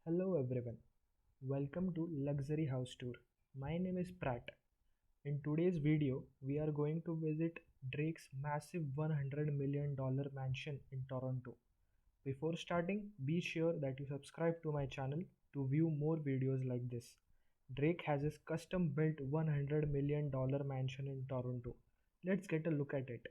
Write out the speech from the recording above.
Hello everyone, welcome to Luxury House Tour. My name is Pratt. In today's video, we are going to visit Drake's massive $100 million mansion in Toronto. Before starting, be sure that you subscribe to my channel to view more videos like this. Drake has his custom built $100 million mansion in Toronto. Let's get a look at it.